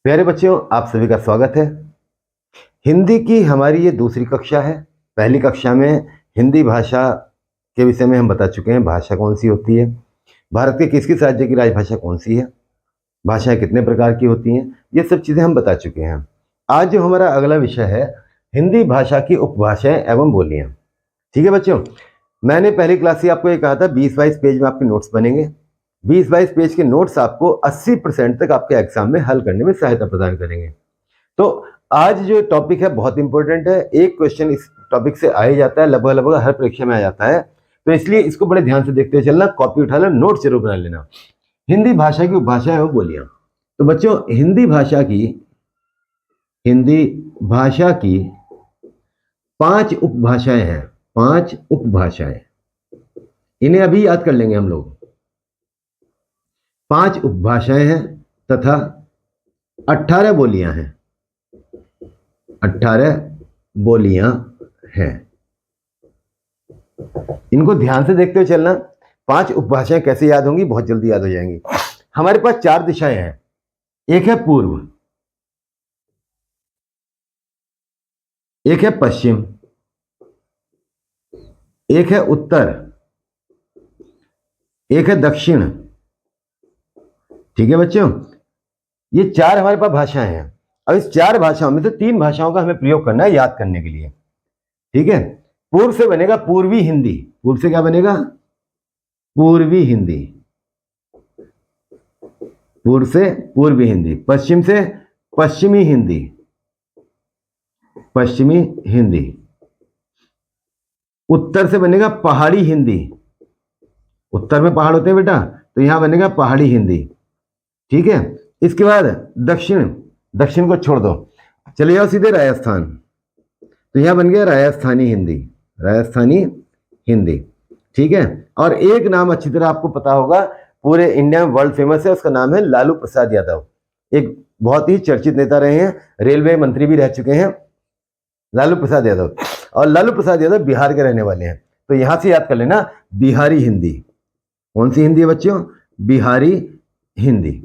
प्यारे बच्चों, आप सभी का स्वागत है। हिंदी की हमारी ये दूसरी कक्षा है। पहली कक्षा में हिंदी भाषा के विषय में हम बता चुके हैं। भाषा कौन सी होती है, भारत के किस किस राज्य की राजभाषा कौन सी है, भाषाएं कितने प्रकार की होती हैं, ये सब चीज़ें हम बता चुके हैं। आज जो हमारा अगला विषय है, हिंदी भाषा की उपभाषाएं एवं बोलियां। ठीक है बच्चों, मैंने पहली क्लास से आपको ये कहा था 20-22 पेज में आपके नोट्स बनेंगे। 20-22 पेज के नोट्स आपको 80% तक आपके एग्जाम में हल करने में सहायता प्रदान करेंगे। तो आज जो टॉपिक है बहुत इंपॉर्टेंट है। एक क्वेश्चन इस टॉपिक से आ ही जाता है, लगभग लगभग हर परीक्षा में आ जाता है, तो इसलिए इसको बड़े ध्यान से देखते चलना, कॉपी उठा लेना, नोट जरूर बना लेना। हिंदी भाषा की उपभाषाएं और बोलियां। तो बच्चों, हिंदी भाषा की 5 उपभाषाएं हैं। 5 उपभाषाएं, इन्हें अभी याद कर लेंगे हम लोग। 5 उपभाषाएं हैं तथा 18 बोलियां हैं। 18 बोलियां हैं, इनको ध्यान से देखते हुए चलना। 5 उपभाषाएं कैसे याद होंगी, बहुत जल्दी याद हो जाएंगी। हमारे पास 4 दिशाएं हैं। एक है पूर्व, एक है पश्चिम, एक है उत्तर, एक है दक्षिण। ठीक है बच्चों, ये 4 हमारे पास भाषाएं हैं। अब इस 4 भाषाओं में से 3 भाषाओं का हमें प्रयोग करना है याद करने के लिए। ठीक है, पूर्व से बनेगा पूर्वी हिंदी। पूर्व से क्या बनेगा? पूर्वी हिंदी। पूर्व से पूर्वी हिंदी। पश्चिम से पश्चिमी हिंदी। पश्चिमी हिंदी। उत्तर से बनेगा पहाड़ी हिंदी। उत्तर में पहाड़ होते हैं बेटा, तो यहां बनेगा पहाड़ी हिंदी। ठीक है, इसके बाद दक्षिण। दक्षिण को छोड़ दो, चले जाओ सीधे राजस्थान, तो यहां बन गया राजस्थानी हिंदी। राजस्थानी हिंदी। ठीक है, और एक नाम अच्छी तरह आपको पता होगा, पूरे इंडिया में वर्ल्ड फेमस है, उसका नाम है लालू प्रसाद यादव। एक बहुत ही चर्चित नेता रहे हैं, रेलवे मंत्री भी रह चुके हैं, लालू प्रसाद यादव। और लालू प्रसाद यादव बिहार के रहने वाले हैं, तो यहां से याद कर लेना बिहारी हिंदी। कौन सी हिंदी है बच्चों? बिहारी हिंदी।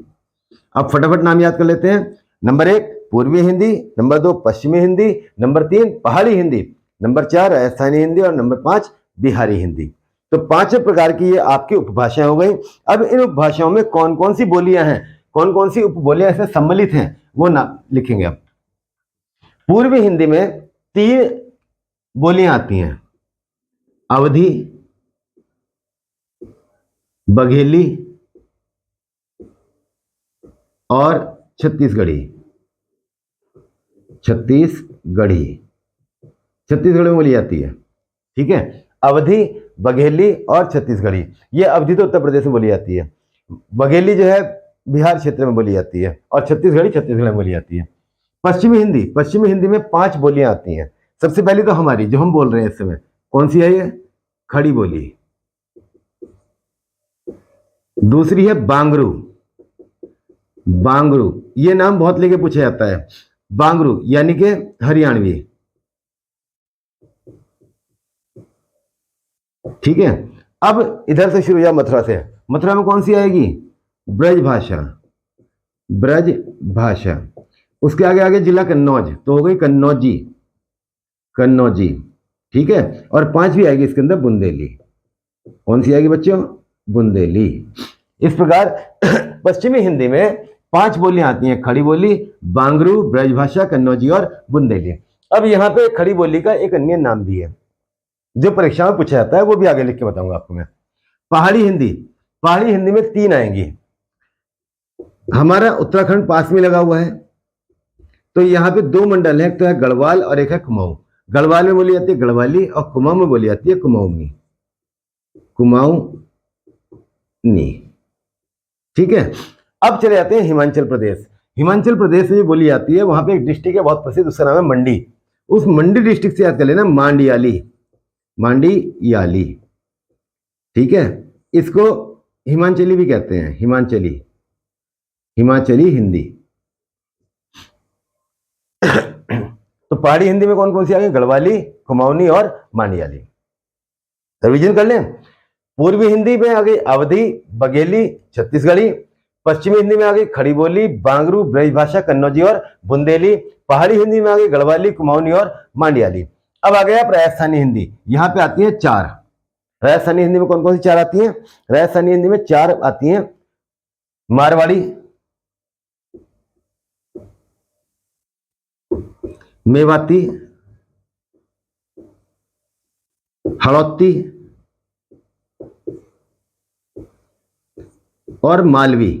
अब फटाफट नाम याद कर लेते हैं। नंबर 1 पूर्वी हिंदी, नंबर 2 पश्चिमी हिंदी, नंबर 3 पहाड़ी हिंदी, नंबर 4 राजस्थानी हिंदी और नंबर 5 बिहारी हिंदी। तो 5 प्रकार की ये आपकी उपभाषाएं हो गई। अब इन उपभाषाओं में कौन कौन सी बोलियां हैं, कौन कौन सी उपबोलियां इसमें सम्मिलित हैं, वो नाम लिखेंगे आप। पूर्वी हिंदी में 3 बोलियां आती हैं, अवधी, बघेली और छत्तीसगढ़ी। छत्तीसगढ़ी में बोली जाती है। ठीक है, अवधी, बघेली और छत्तीसगढ़ी। ये अवधी तो उत्तर प्रदेश में बोली जाती है, बघेली जो है बिहार क्षेत्र में बोली जाती है, और छत्तीसगढ़ में बोली जाती है। पश्चिमी हिंदी में 5 बोलियां आती हैं। सबसे पहली तो हमारी जो हम बोल रहे हैं इस समय, कौन सी है ये? खड़ी बोली। दूसरी है बांगरू। बांगरू, ये नाम बहुत लेके पूछा जाता है। बांगरू यानी कि हरियाणवी। ठीक है, अब इधर से शुरू हो जाओ मथुरा से। मथुरा में कौन सी आएगी? ब्रज भाषा। ब्रज भाषा। उसके आगे आगे जिला कन्नौज, तो हो गई कन्नौजी। कन्नौजी। ठीक है, और 5वीं आएगी इसके अंदर बुंदेली। कौन सी आएगी बच्चों? बुंदेली। इस प्रकार पश्चिमी हिंदी में 5 बोलियां आती हैं, खड़ी बोली, बांगरू, ब्रजभाषा, कन्नौजी और बुंदेली। अब यहाँ पे खड़ी बोली का एक अन्य नाम भी है जो परीक्षा में पूछा जाता है, वो भी आगे लिख के बताऊंगा आपको मैं। पहाड़ी हिंदी। पहाड़ी हिंदी में 3 आएंगी। हमारा उत्तराखंड पास में लगा हुआ है, तो यहाँ पे 2 मंडल है, एक तो है गढ़वाल और एक है कुमाऊं। गढ़वाल में बोली जाती है गढ़वाली और कुमाऊं में बोली जाती है कुमाऊनी। कुमाऊनी। ठीक है, अब चले जाते हैं हिमाचल प्रदेश। हिमाचल प्रदेश में बोली जाती है, वहां पे एक डिस्ट्रिक्ट है बहुत प्रसिद्ध, उसका नाम है मंडी। उस मंडी डिस्ट्रिक्ट से याद कर लेना मांडियाली। मांडियाली। ठीक है, इसको हिमाचली भी कहते हैं, हिमाचली। हिमाचली हिंदी। तो पहाड़ी हिंदी में कौन कौन सी आ गई? गढ़वाली, कुमाऊनी और मांडियाली। रिवीजन कर लें। पूर्वी हिंदी में आ गई अवधी, बघेली, छत्तीसगढ़ी। पश्चिमी हिंदी में आ गई खड़ी बोली, बांगरू, ब्रजभाषा, कन्नौजी और बुंदेली। पहाड़ी हिंदी में आ गई गढ़वाली, कुमाऊनी और मांडियाली। अब आ गया राजस्थानी हिंदी, यहां पे आती है 4। राजस्थानी हिंदी में कौन कौन सी 4 आती हैं? राजस्थानी हिंदी में 4 आती हैं। मारवाड़ी, मेवाती, हड़ौती और मालवी।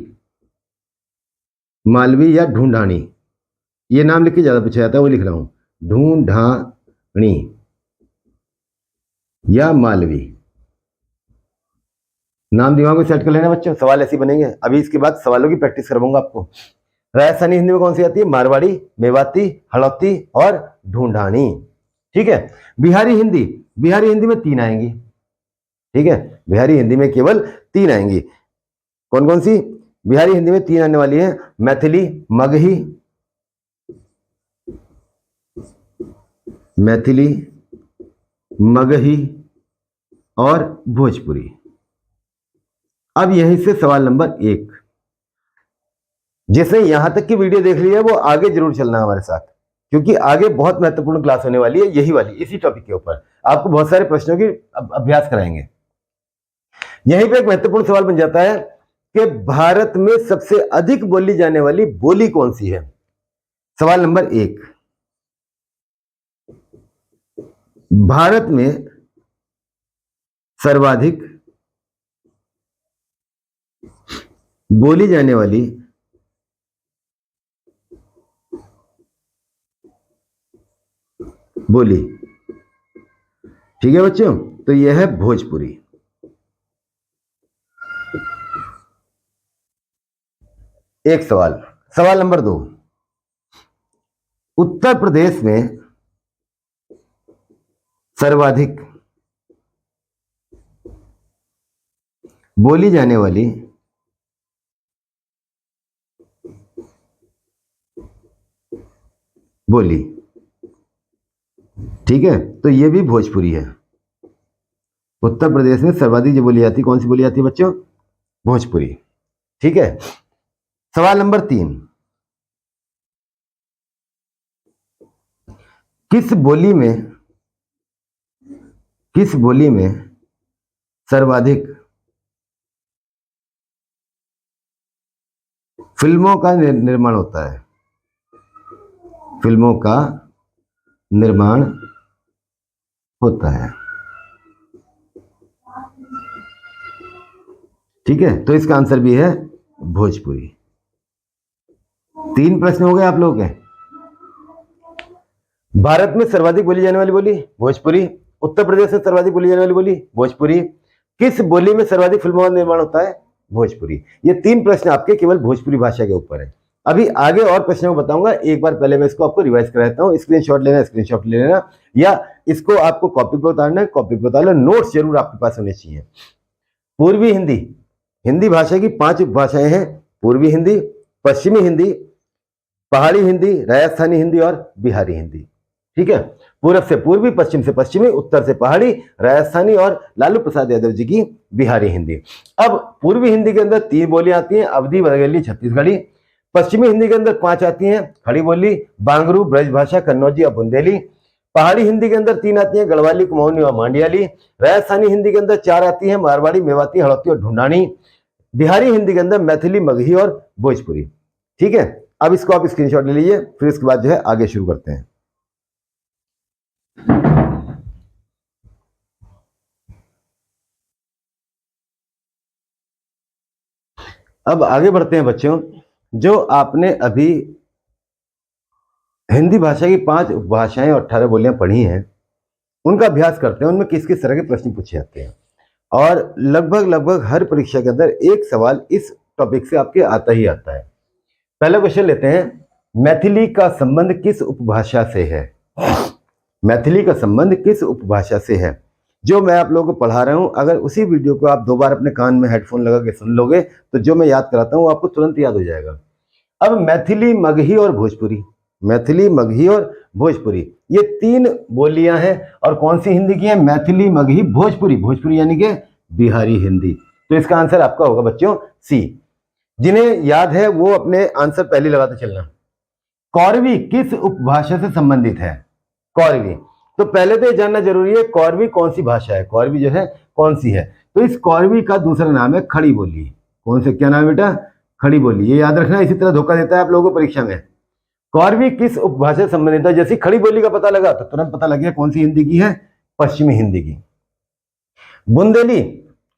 मालवी या ढूंढानी, ये नाम लिख के ज्यादा पूछा जाता है, वो लिख रहा हूं, ढूंढानी या मालवी। नाम दिमाग में सेट कर लेना बच्चों, सवाल ऐसे बनेंगे। अभी इसके बाद सवालों की प्रैक्टिस करवाऊंगा आपको। राजस्थानी हिंदी में कौन सी आती है? मारवाड़ी, मेवाती, हड़ौती और ढूंढानी। ठीक है। बिहारी हिंदी, बिहारी हिंदी में 3 आएंगी। ठीक है, बिहारी हिंदी में केवल 3 आएंगी। कौन कौन सी? बिहारी हिंदी में 3 आने वाली है, मैथिली, मगही, मैथिली, मगही और भोजपुरी। अब यहीं से सवाल नंबर 1, जिसने यहां तक की वीडियो देख ली है वो आगे जरूर चलना हमारे साथ, क्योंकि आगे बहुत महत्वपूर्ण क्लास होने वाली है, यही वाली, इसी टॉपिक के ऊपर आपको बहुत सारे प्रश्नों की अभ्यास कराएंगे। यहीं पे एक महत्वपूर्ण सवाल बन जाता है कि भारत में सबसे अधिक बोली जाने वाली बोली कौन सी है? सवाल नंबर 1, भारत में सर्वाधिक बोली जाने वाली बोली, ठीक है बच्चों, तो यह है भोजपुरी। एक सवाल। सवाल नंबर 2, उत्तर प्रदेश में सर्वाधिक बोली जाने वाली बोली, ठीक है, तो यह भी भोजपुरी है। उत्तर प्रदेश में सर्वाधिक जो बोली जाती, कौन सी बोली जाती है बच्चों? भोजपुरी। ठीक है। सवाल नंबर 3, किस बोली में सर्वाधिक फिल्मों का निर्माण होता है? फिल्मों का निर्माण होता है। ठीक है, तो इसका आंसर भी है भोजपुरी। 3 प्रश्न हो गए आप लोगों के। भारत में सर्वाधिक बोली जाने वाली बोली भोजपुरी, उत्तर प्रदेश में सर्वाधिक बोली जाने वाली बोली भोजपुरी, किस बोली में सर्वाधिक फिल्मों का निर्माण होता है? भोजपुरी। ये 3 प्रश्न आपके केवल भोजपुरी भाषा के ऊपर है। अभी आगे और प्रश्नों को बताऊंगा, एक बार पहले मैं इसको आपको रिवाइज कराता हूं। स्क्रीनशॉट लेना, स्क्रीनशॉट ले लेना, या इसको आपको कॉपी पे उतारना है, कॉपी पे उतार लो। नोट्स जरूर आपके पास होने चाहिए। पूर्वी हिंदी, हिंदी भाषा की 5 उपभाषाएं हैं। पूर्वी हिंदी, पश्चिमी हिंदी, पहाड़ी हिंदी, राजस्थानी हिंदी और बिहारी हिंदी। ठीक है, पूरब से पूर्वी, पश्चिम से पश्चिमी, उत्तर से पहाड़ी, राजस्थानी और लालू प्रसाद यादव जी की बिहारी हिंदी। अब पूर्वी हिंदी के अंदर 3 बोलियां आती हैं, अवधी, बघेली, छत्तीसगढ़ी। पश्चिमी हिंदी के अंदर 5 आती हैं, खड़ी बोली, बांगरू, ब्रजभाषा, कन्नौजी और बुंदेली। पहाड़ी हिंदी के अंदर 3 आती हैं, गढ़वाली, कुमाऊनी और मांडियाली। राजस्थानी हिंदी के अंदर 4 आती हैं, मारवाड़ी, मेवाती, हड़ौती और ढूंढानी। बिहारी हिंदी के अंदर मैथिली, मगही और भोजपुरी। ठीक है, अब इसको आप स्क्रीनशॉट ले लीजिए, फिर इसके बाद जो है आगे शुरू करते हैं। अब आगे बढ़ते हैं बच्चों। जो आपने अभी हिंदी भाषा की 5 उपभाषाएं और 18 बोलियां पढ़ी हैं, उनका अभ्यास करते हैं। उनमें किस किस तरह के प्रश्न पूछे जाते हैं, और लगभग हर परीक्षा के अंदर एक सवाल इस टॉपिक से आपके आता ही आता है। पहला क्वेश्चन लेते हैं, मैथिली का संबंध किस उपभाषा से है? मैथिली का संबंध किस उपभाषा से है? जो मैं आप लोगों को पढ़ा रहा हूं, अगर उसी वीडियो को आप 2 बार अपने कान में हेडफोन लगा के सुन लोगे तो जो मैं याद कराता हूं आपको तुरंत याद हो जाएगा। अब मैथिली, मगही और भोजपुरी, मैथिली, मगही और भोजपुरी, ये 3 बोलियां हैं। और कौन सी हिंदी की है? मैथिली, मगही, भोजपुरी। भोजपुरी यानी कि बिहारी हिंदी। तो इसका आंसर आपका होगा बच्चों सी। जिन्हें याद है वो अपने आंसर पहले लगाते चलना। कौरवी किस उपभाषा से संबंधित है? कौरवी, तो पहले तो ये जानना जरूरी है कौरवी कौन सी भाषा है, कौरवी जो है कौन सी है। तो इस कौरवी का दूसरा नाम है खड़ी बोली। कौन से, क्या नाम है बेटा? खड़ी बोली। ये याद रखना, इसी तरह धोखा देता है आप लोगों को परीक्षा में। कौरवी किस उपभाषा से संबंधित है? जैसे खड़ी बोली का पता लगा तो तुरंत पता लग गया कौन सी हिंदी की है, पश्चिमी हिंदी की। बुंदेली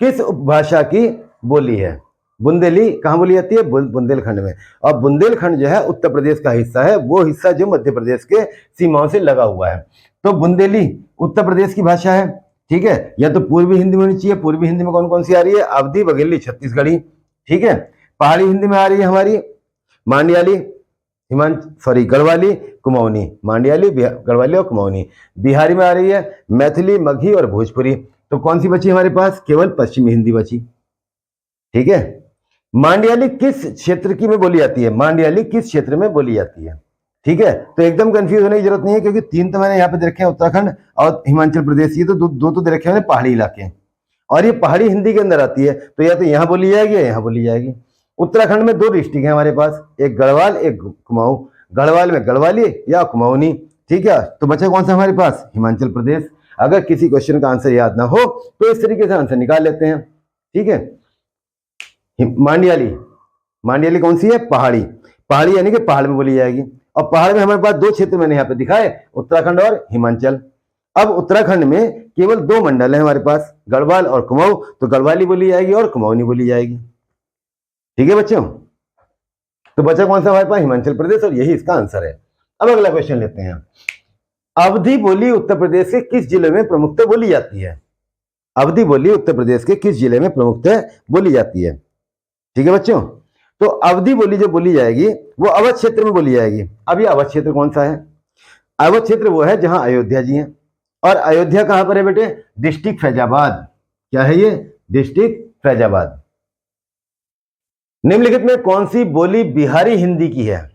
किस उपभाषा की बोली है? बुंदेली कहाँ बोली जाती है? बुंदेलखंड में। और बुंदेलखंड जो है उत्तर प्रदेश का हिस्सा है, वो हिस्सा जो मध्य प्रदेश के सीमाओं से लगा हुआ है। तो बुंदेली उत्तर प्रदेश की भाषा है, ठीक है। या तो पूर्वी हिंदी में होनी चाहिए। पूर्वी हिंदी में कौन कौन सी आ रही है? अवधी, बघेली, छत्तीसगढ़ी, ठीक है। पहाड़ी हिंदी में आ रही है हमारी मांडियाली, गढ़वाली, कुमाऊनी। मांडियाली, गढ़वाली और कुमाऊनी। बिहारी में आ रही है मैथिली, मगही और भोजपुरी। तो कौन सी बची हमारे पास? केवल पश्चिमी हिंदी बची, ठीक है। मांडियाली किस क्षेत्र की में बोली जाती है? मांडियाली किस क्षेत्र में बोली जाती है, ठीक है। तो एकदम कंफ्यूज होने की जरूरत नहीं है, क्योंकि तीन तो मैंने यहाँ पे दे रखे हैं, उत्तराखंड और हिमाचल प्रदेश। ये तो दो तो दे रखे हैं पहाड़ी इलाके, और ये पहाड़ी हिंदी के अंदर आती है। तो या तो यहाँ बोली जाएगी या यहाँ बोली जाएगी। उत्तराखंड में दो डिस्ट्रिक्ट है हमारे पास, एक गढ़वाल, एक कुमाऊं। गढ़वाल में गढ़वाली या कुमाऊनी, ठीक है। तो बचा कौन सा हमारे पास? हिमाचल प्रदेश। अगर किसी क्वेश्चन का आंसर याद ना हो तो इस तरीके से आंसर निकाल लेते हैं, ठीक है। मांडियाली, मांडियाली कौन सी है? पहाड़ी। पहाड़ी यानी कि पहाड़ में बोली जाएगी। और पहाड़ में हमारे पास दो क्षेत्र मैंने यहाँ पे दिखाए, उत्तराखंड और हिमाचल। अब उत्तराखंड में केवल दो मंडल है हमारे पास, गढ़वाल और कुमाऊं। तो गढ़वाली बोली जाएगी और कुमाऊनी बोली जाएगी, ठीक है बच्चों। तो बचा कौन सा हमारे पास? हिमाचल प्रदेश, और यही इसका आंसर है। अब अगला क्वेश्चन लेते हैं। अवधी बोली उत्तर प्रदेश के किस जिले में प्रमुखतः बोली जाती है? अवधी बोली उत्तर प्रदेश के किस जिले में प्रमुखतः बोली जाती है, ठीक है बच्चों। तो अवधी बोली जो बोली जाएगी वो अवध क्षेत्र में बोली जाएगी। अब ये अवध क्षेत्र कौन सा है? अवध क्षेत्र वो है जहां अयोध्या जी हैं। और अयोध्या कहां पर है बेटे? डिस्ट्रिक्ट फैजाबाद। क्या है ये? डिस्ट्रिक्ट फैजाबाद। निम्नलिखित में कौन सी बोली बिहारी हिंदी की है?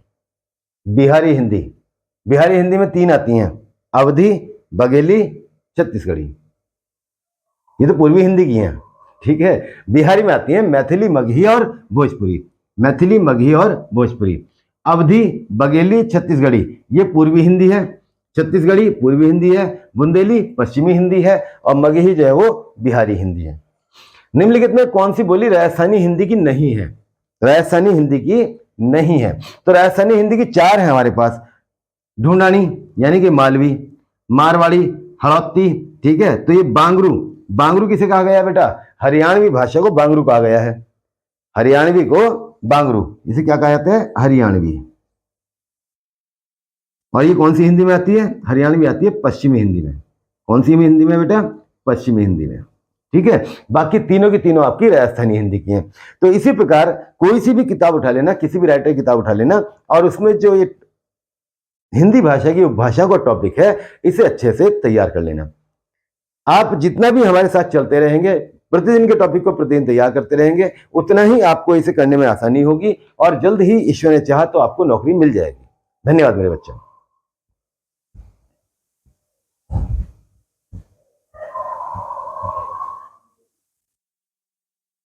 बिहारी हिंदी, बिहारी हिंदी में तीन आती हैं, अवधी, बघेली, छत्तीसगढ़ी। ये तो पूर्वी हिंदी की हैं, ठीक है। बिहारी में आती है मैथिली, मगही और भोजपुरी। मैथिली, मगही और भोजपुरी। अवधी, बघेली, छत्तीसगढ़ी ये पूर्वी हिंदी है, छत्तीसगढ़ी पूर्वी हिंदी है, बुंदेली पश्चिमी हिंदी है, और मगही जो है वो बिहारी हिंदी है। निम्नलिखित में कौन सी बोली राजस्थानी हिंदी की नहीं है? राजस्थानी हिंदी की नहीं है। तो राजस्थानी हिंदी की चार है हमारे पास, ढूंढानी यानी कि मालवी, मारवाड़ी, हड़ौती, ठीक है। तो ये बांगरू, बांगरू किसे कहा गया है बेटा? हरियाणवी भाषा को बांगरू कहा गया है। हरियाणवी को बांगरू, इसे क्या कहा जाता है? हरियाणवी। और ये कौन सी हिंदी में आती है? हरियाणवी आती है पश्चिमी हिंदी में। कौन सी हिंदी में बेटा? पश्चिमी हिंदी में, ठीक है। बाकी तीनों की तीनों आपकी राजस्थानी हिंदी की हैं। तो इसी प्रकार कोई सी भी किताब उठा लेना, किसी भी राइटर की किताब उठा लेना, और उसमें जो ये हिंदी भाषा की उपभाषा का टॉपिक है इसे अच्छे से तैयार कर लेना। आप जितना भी हमारे साथ चलते रहेंगे, प्रतिदिन के टॉपिक को प्रतिदिन तैयार करते रहेंगे, उतना ही आपको इसे करने में आसानी होगी, और जल्द ही ईश्वर ने चाहा तो आपको नौकरी मिल जाएगी। धन्यवाद मेरे बच्चों।